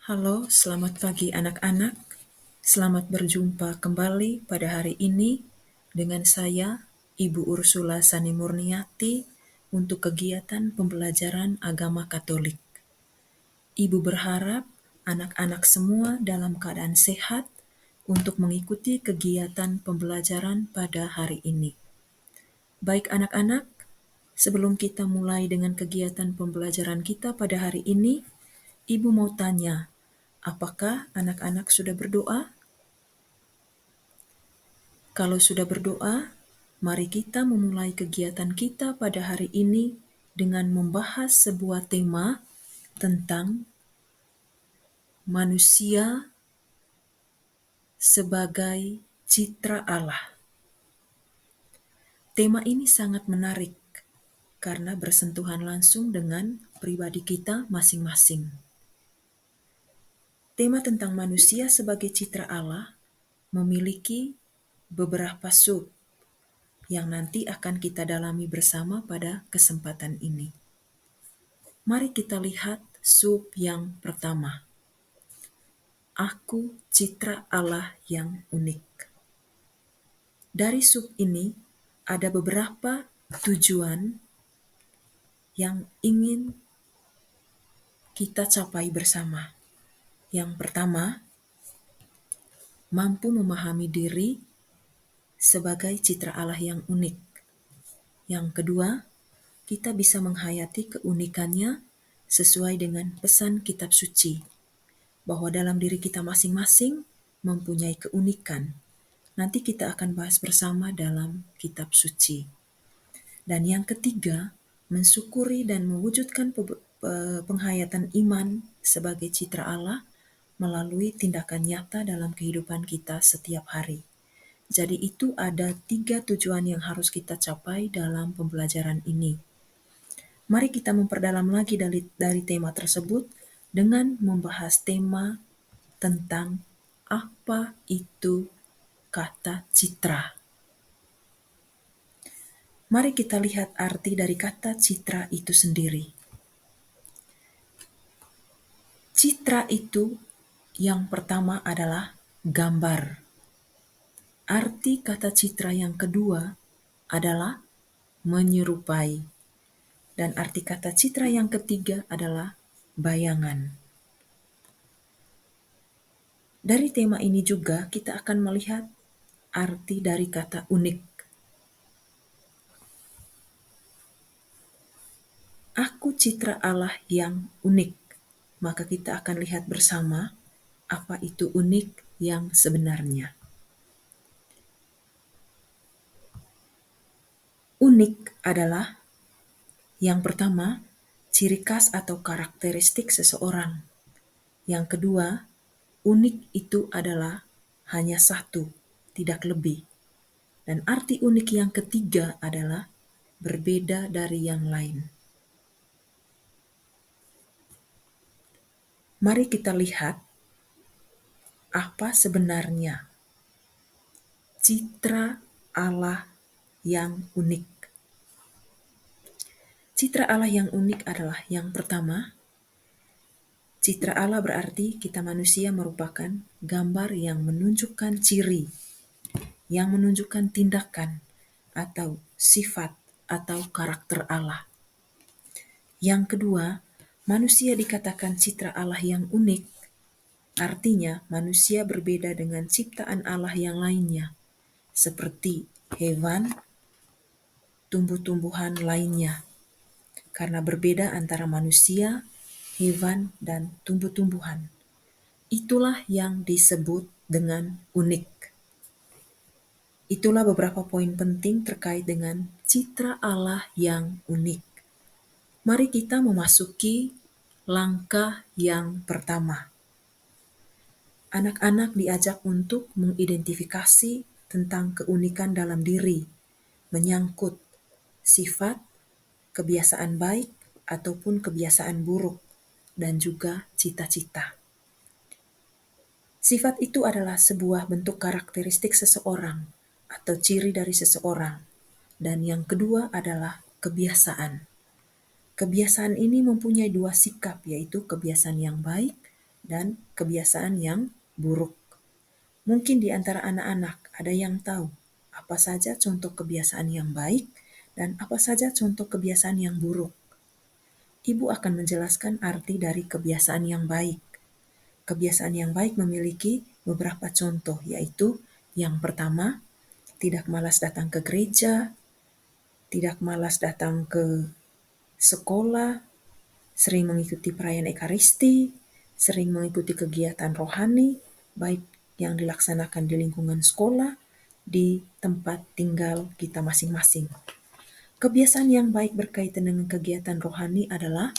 Halo, selamat pagi anak-anak. Selamat berjumpa kembali pada hari ini dengan saya, Ibu Ursula Sani Murniati, untuk kegiatan pembelajaran agama Katolik. Ibu berharap anak-anak semua dalam keadaan sehat untuk mengikuti kegiatan pembelajaran pada hari ini. Baik anak-anak, sebelum kita mulai dengan kegiatan pembelajaran kita pada hari ini, Ibu mau tanya, apakah anak-anak sudah berdoa? Kalau sudah berdoa, mari kita memulai kegiatan kita pada hari ini dengan membahas sebuah tema tentang manusia sebagai citra Allah. Tema ini sangat menarik karena bersentuhan langsung dengan pribadi kita masing-masing. Tema tentang manusia sebagai citra Allah memiliki beberapa sub yang nanti akan kita dalami bersama pada kesempatan ini. Mari kita lihat sub yang pertama. Aku citra Allah yang unik. Dari sub ini ada beberapa tujuan yang ingin kita capai bersama. Yang pertama, mampu memahami diri sebagai citra Allah yang unik. Yang kedua, kita bisa menghayati keunikannya sesuai dengan pesan kitab suci, bahwa dalam diri kita masing-masing mempunyai keunikan. Nanti kita akan bahas bersama dalam kitab suci. Dan yang ketiga, mensyukuri dan mewujudkan penghayatan iman sebagai citra Allah melalui tindakan nyata dalam kehidupan kita setiap hari. Jadi itu ada 3 tujuan yang harus kita capai dalam pembelajaran ini. Mari kita memperdalam lagi dari tema tersebut dengan membahas tema tentang apa itu kata citra. Mari kita lihat arti dari kata citra itu sendiri. Citra itu yang pertama adalah gambar. Arti kata citra yang kedua adalah menyerupai. Dan arti kata citra yang ketiga adalah bayangan. Dari tema ini juga kita akan melihat arti dari kata unik. Aku citra Allah yang unik. Maka kita akan lihat bersama apa itu unik yang sebenarnya. Unik adalah yang pertama, ciri khas atau karakteristik seseorang. Yang kedua, unik itu adalah hanya satu, tidak lebih. Dan arti unik yang ketiga adalah berbeda dari yang lain. Mari kita lihat apa sebenarnya citra Allah yang unik. Citra Allah yang unik adalah yang pertama, citra Allah berarti kita manusia merupakan gambar yang menunjukkan ciri, yang menunjukkan tindakan atau sifat atau karakter Allah. Yang kedua, manusia dikatakan citra Allah yang unik, artinya manusia berbeda dengan ciptaan Allah yang lainnya, seperti hewan, tumbuh-tumbuhan lainnya. Karena berbeda antara manusia, hewan, dan tumbuh-tumbuhan. Itulah yang disebut dengan unik. Itulah beberapa poin penting terkait dengan citra Allah yang unik. Mari kita memasuki langkah yang pertama. Anak-anak diajak untuk mengidentifikasi tentang keunikan dalam diri, menyangkut sifat, kebiasaan baik, ataupun kebiasaan buruk, dan juga cita-cita. Sifat itu adalah sebuah bentuk karakteristik seseorang atau ciri dari seseorang. Dan yang kedua adalah kebiasaan. Kebiasaan ini mempunyai 2 sikap, yaitu kebiasaan yang baik dan kebiasaan yang buruk. Mungkin di antara anak-anak ada yang tahu apa saja contoh kebiasaan yang baik dan apa saja contoh kebiasaan yang buruk. Ibu akan menjelaskan arti dari kebiasaan yang baik. Kebiasaan yang baik memiliki beberapa contoh, yaitu yang pertama, tidak malas datang ke gereja, tidak malas datang ke sekolah, sering mengikuti perayaan Ekaristi, sering mengikuti kegiatan rohani, baik yang dilaksanakan di lingkungan sekolah, di tempat tinggal kita masing-masing. Kebiasaan yang baik berkaitan dengan kegiatan rohani adalah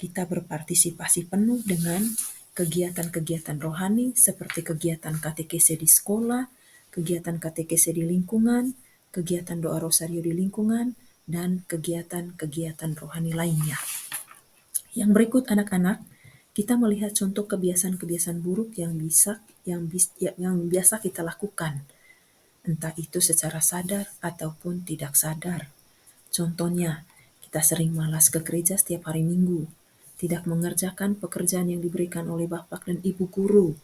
kita berpartisipasi penuh dengan kegiatan-kegiatan rohani seperti kegiatan katekese di sekolah, kegiatan katekese di lingkungan, kegiatan doa rosario di lingkungan, dan kegiatan-kegiatan rohani lainnya. Yang berikut anak-anak, kita melihat contoh kebiasaan-kebiasaan buruk yang biasa kita lakukan, entah itu secara sadar ataupun tidak sadar. Contohnya, kita sering malas ke gereja setiap hari Minggu, tidak mengerjakan pekerjaan yang diberikan oleh bapak dan ibu guru,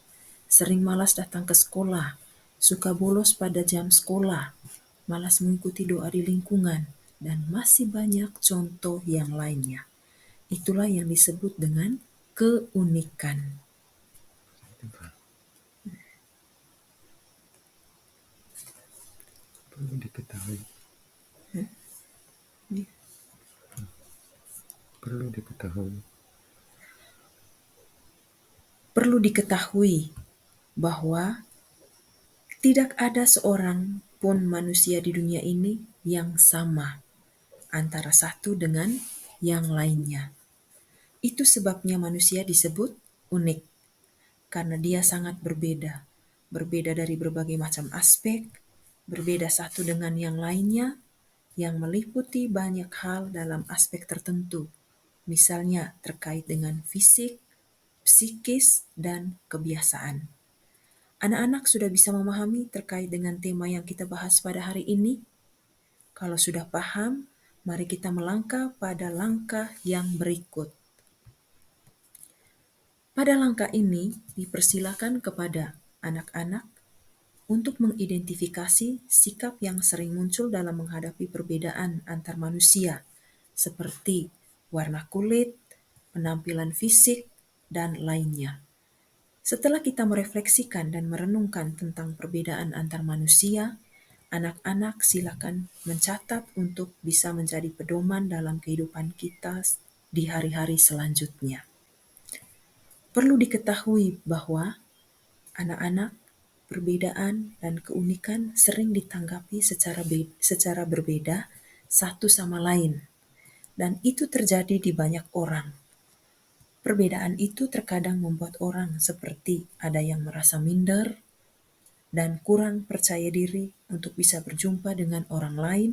sering malas datang ke sekolah, suka bolos pada jam sekolah, malas mengikuti doa di lingkungan, dan masih banyak contoh yang lainnya. Itulah yang disebut dengan keunikan. Perlu diketahui. Perlu diketahui. Perlu diketahui bahwa tidak ada seorang pun manusia di dunia ini yang sama antara satu dengan yang lainnya. Itu sebabnya manusia disebut unik, karena dia sangat berbeda. Berbeda dari berbagai macam aspek, berbeda satu dengan yang lainnya, yang meliputi banyak hal dalam aspek tertentu. Misalnya terkait dengan fisik, psikis, dan kebiasaan. Anak-anak sudah bisa memahami terkait dengan tema yang kita bahas pada hari ini? Kalau sudah paham, mari kita melangkah pada langkah yang berikut. Pada langkah ini, dipersilakan kepada anak-anak untuk mengidentifikasi sikap yang sering muncul dalam menghadapi perbedaan antar manusia, seperti warna kulit, penampilan fisik, dan lainnya. Setelah kita merefleksikan dan merenungkan tentang perbedaan antar manusia, anak-anak silakan mencatat untuk bisa menjadi pedoman dalam kehidupan kita di hari-hari selanjutnya. Perlu diketahui bahwa anak-anak, perbedaan dan keunikan sering ditanggapi secara berbeda satu sama lain, dan itu terjadi di banyak orang. Perbedaan itu terkadang membuat orang seperti ada yang merasa minder dan kurang percaya diri untuk bisa berjumpa dengan orang lain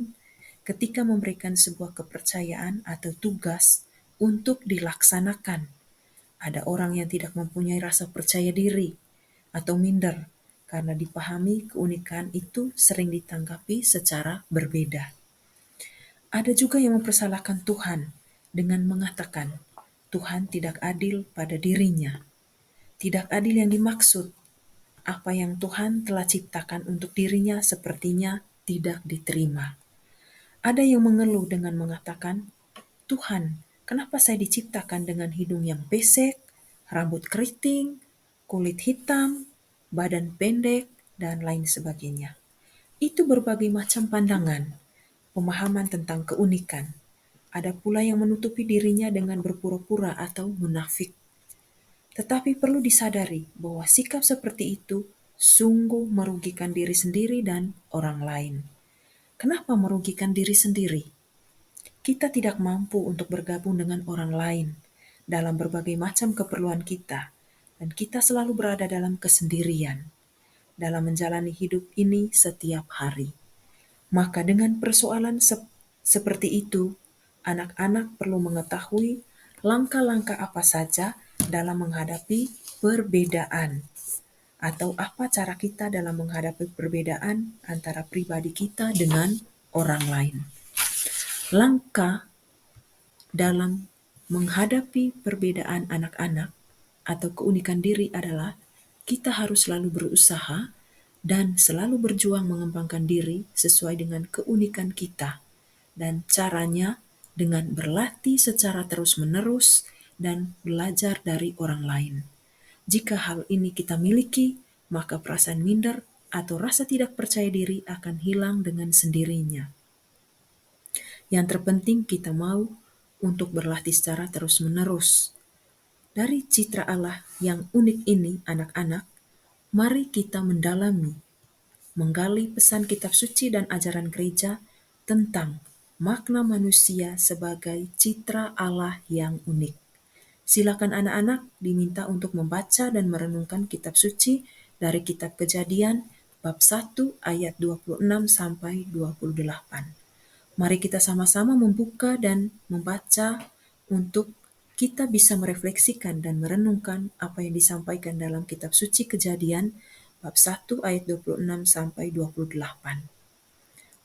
ketika memberikan sebuah kepercayaan atau tugas untuk dilaksanakan. Ada orang yang tidak mempunyai rasa percaya diri atau minder karena dipahami keunikan itu sering ditanggapi secara berbeda. Ada juga yang mempersalahkan Tuhan dengan mengatakan Tuhan tidak adil pada dirinya. Tidak adil yang dimaksud, apa yang Tuhan telah ciptakan untuk dirinya sepertinya tidak diterima. Ada yang mengeluh dengan mengatakan, Tuhan, kenapa saya diciptakan dengan hidung yang pesek, rambut keriting, kulit hitam, badan pendek, dan lain sebagainya. Itu berbagai macam pandangan, pemahaman tentang keunikan. Ada pula yang menutupi dirinya dengan berpura-pura atau munafik. Tetapi perlu disadari bahwa sikap seperti itu sungguh merugikan diri sendiri dan orang lain. Kenapa merugikan diri sendiri? Kita tidak mampu untuk bergabung dengan orang lain dalam berbagai macam keperluan kita, dan kita selalu berada dalam kesendirian dalam menjalani hidup ini setiap hari. Maka dengan persoalan seperti itu, anak-anak perlu mengetahui langkah-langkah apa saja dalam menghadapi perbedaan, atau apa cara kita dalam menghadapi perbedaan antara pribadi kita dengan orang lain. Langkah dalam menghadapi perbedaan anak-anak atau keunikan diri adalah kita harus selalu berusaha dan selalu berjuang mengembangkan diri sesuai dengan keunikan kita. Dan caranya dengan berlatih secara terus-menerus dan belajar dari orang lain. Jika hal ini kita miliki, maka perasaan minder atau rasa tidak percaya diri akan hilang dengan sendirinya. Yang terpenting kita mau untuk berlatih secara terus-menerus. Dari citra Allah yang unik ini, anak-anak, mari kita mendalami, menggali pesan kitab suci dan ajaran gereja tentang makna manusia sebagai citra Allah yang unik. Silakan anak-anak diminta untuk membaca dan merenungkan kitab suci dari kitab Kejadian bab 1 ayat 26 sampai 28. Mari kita sama-sama membuka dan membaca untuk kita bisa merefleksikan dan merenungkan apa yang disampaikan dalam kitab suci Kejadian bab 1 ayat 26 sampai 28.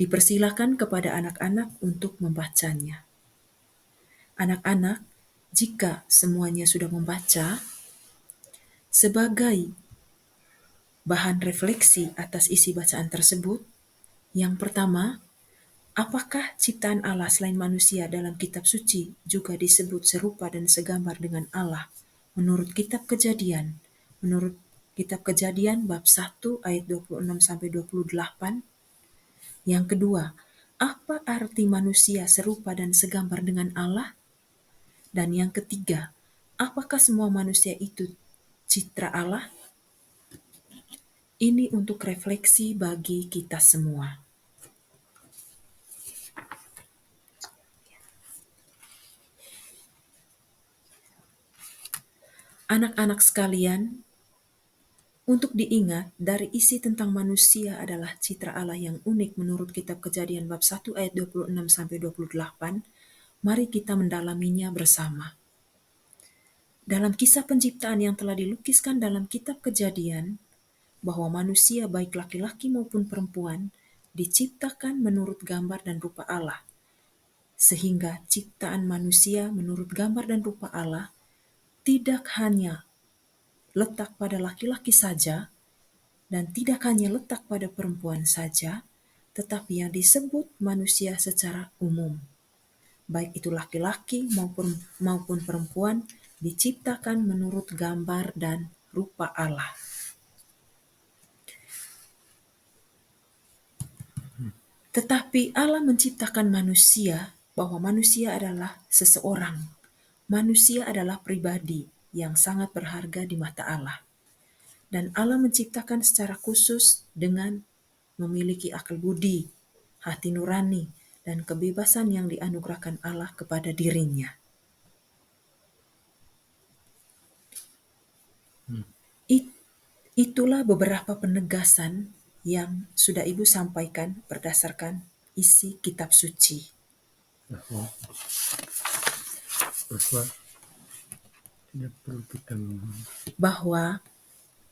Dipersilakan kepada anak-anak untuk membacanya. Anak-anak, jika semuanya sudah membaca, sebagai bahan refleksi atas isi bacaan tersebut, yang pertama, apakah ciptaan Allah selain manusia dalam kitab suci juga disebut serupa dan segambar dengan Allah menurut kitab Kejadian? Menurut kitab Kejadian bab 1 ayat 26 sampai 28. Yang kedua, apa arti manusia serupa dan segambar dengan Allah? Dan yang ketiga, apakah semua manusia itu citra Allah? Ini untuk refleksi bagi kita semua. Anak-anak sekalian, untuk diingat dari isi tentang manusia adalah citra Allah yang unik menurut kitab Kejadian bab 1 ayat 26 sampai 28, mari kita mendalaminya bersama. Dalam kisah penciptaan yang telah dilukiskan dalam kitab Kejadian, bahwa manusia baik laki-laki maupun perempuan diciptakan menurut gambar dan rupa Allah. Sehingga ciptaan manusia menurut gambar dan rupa Allah tidak hanya letak pada laki-laki saja dan tidak hanya letak pada perempuan saja, tetapi yang disebut manusia secara umum. Baik itu laki-laki maupun perempuan diciptakan menurut gambar dan rupa Allah. Tetapi Allah menciptakan manusia bahwa manusia adalah seseorang. Manusia adalah pribadi yang sangat berharga di mata Allah. Dan Allah menciptakan secara khusus dengan memiliki akal budi, hati nurani, dan kebebasan yang dianugerahkan Allah kepada dirinya. Itulah beberapa penegasan yang sudah Ibu sampaikan berdasarkan isi kitab suci. bahwa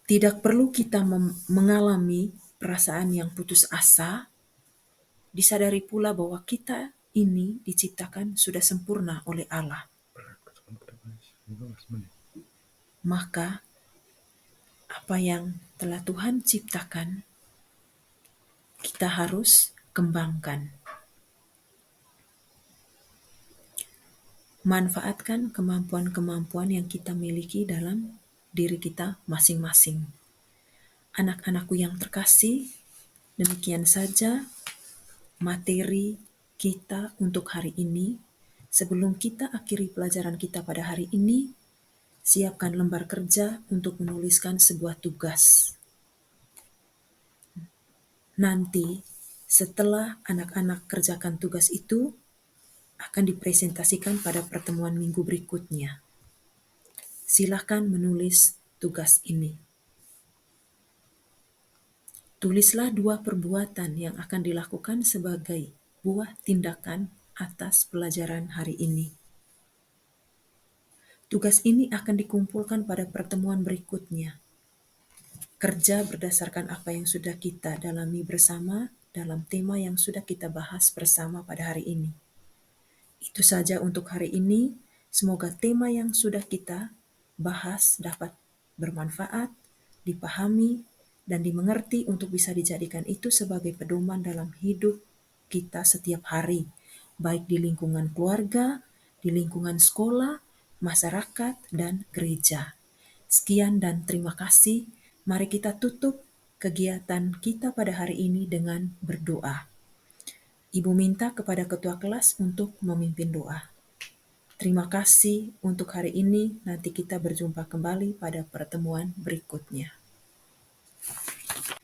tidak perlu kita mengalami perasaan yang putus asa, disadari pula bahwa kita ini diciptakan sudah sempurna oleh Allah. Maka apa yang telah Tuhan ciptakan, kita harus kembangkan. Manfaatkan kemampuan-kemampuan yang kita miliki dalam diri kita masing-masing. Anak-anakku yang terkasih, demikian saja materi kita untuk hari ini. Sebelum kita akhiri pelajaran kita pada hari ini, siapkan lembar kerja untuk menuliskan sebuah tugas. Nanti, setelah anak-anak kerjakan tugas itu, akan dipresentasikan pada pertemuan minggu berikutnya. Silakan menulis tugas ini. Tulislah 2 perbuatan yang akan dilakukan sebagai buah tindakan atas pelajaran hari ini. Tugas ini akan dikumpulkan pada pertemuan berikutnya. Kerja berdasarkan apa yang sudah kita dalami bersama dalam tema yang sudah kita bahas bersama pada hari ini. Itu saja untuk hari ini. Semoga tema yang sudah kita bahas dapat bermanfaat, dipahami, dan dimengerti untuk bisa dijadikan itu sebagai pedoman dalam hidup kita setiap hari, baik di lingkungan keluarga, di lingkungan sekolah, masyarakat, dan gereja. Sekian dan terima kasih. Mari kita tutup kegiatan kita pada hari ini dengan berdoa. Ibu minta kepada ketua kelas untuk memimpin doa. Terima kasih untuk hari ini. Nanti kita berjumpa kembali pada pertemuan berikutnya.